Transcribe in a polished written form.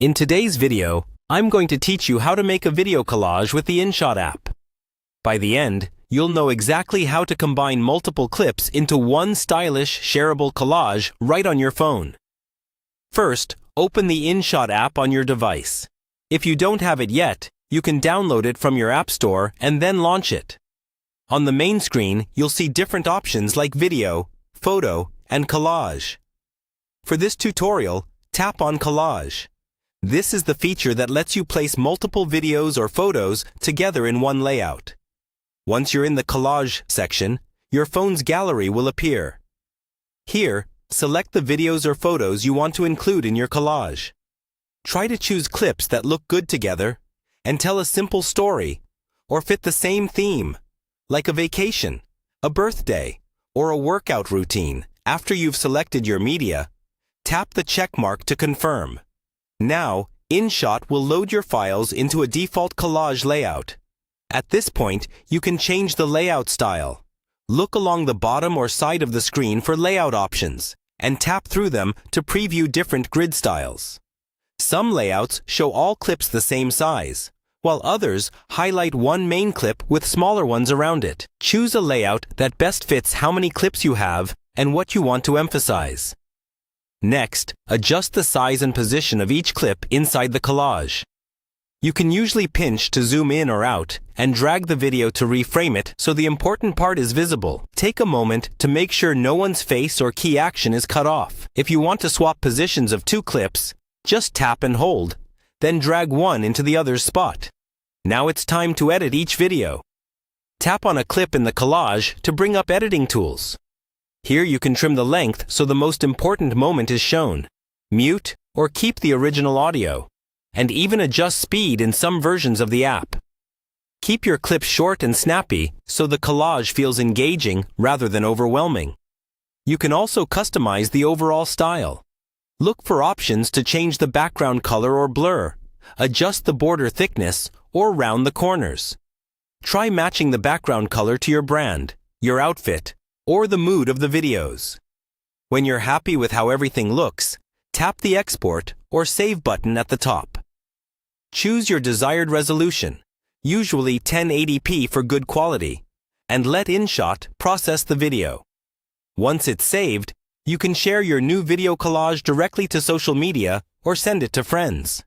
In today's video, I'm going to teach you how to make a video collage with the InShot app. By the end, you'll know exactly how to combine multiple clips into one stylish, shareable collage right on your phone. First, open the InShot app on your device. If you don't have it yet, you can download it from your app store and then launch it. On the main screen, you'll see different options like video, photo, and collage. For this tutorial, tap on collage. This is the feature that lets you place multiple videos or photos together in one layout. Once you're in the collage section, your phone's gallery will appear. Here, select the videos or photos you want to include in your collage. Try to choose clips that look good together and tell a simple story or fit the same theme, like a vacation, a birthday, or a workout routine. After you've selected your media, tap the check mark to confirm. Now, InShot will load your files into a default collage layout. At this point, you can change the layout style. Look along the bottom or side of the screen for layout options, and tap through them to preview different grid styles. Some layouts show all clips the same size, while others highlight one main clip with smaller ones around it. Choose a layout that best fits how many clips you have and what you want to emphasize. Next, adjust the size and position of each clip inside the collage. You can usually pinch to zoom in or out and drag the video to reframe it so the important part is visible. Take a moment to make sure no one's face or key action is cut off. If you want to swap positions of two clips, just tap and hold, then drag one into the other's spot. Now it's time to edit each video. Tap on a clip in the collage to bring up editing tools. Here you can trim the length so the most important moment is shown, mute or keep the original audio, and even adjust speed in some versions of the app. Keep your clips short and snappy so the collage feels engaging rather than overwhelming. You can also customize the overall style. Look for options to change the background color or blur, adjust the border thickness, or round the corners. Try matching the background color to your brand, your outfit, or the mood of the videos. When you're happy with how everything looks, tap the Export or Save button at the top. Choose your desired resolution, usually 1080p for good quality, and let InShot process the video. Once it's saved, you can share your new video collage directly to social media or send it to friends.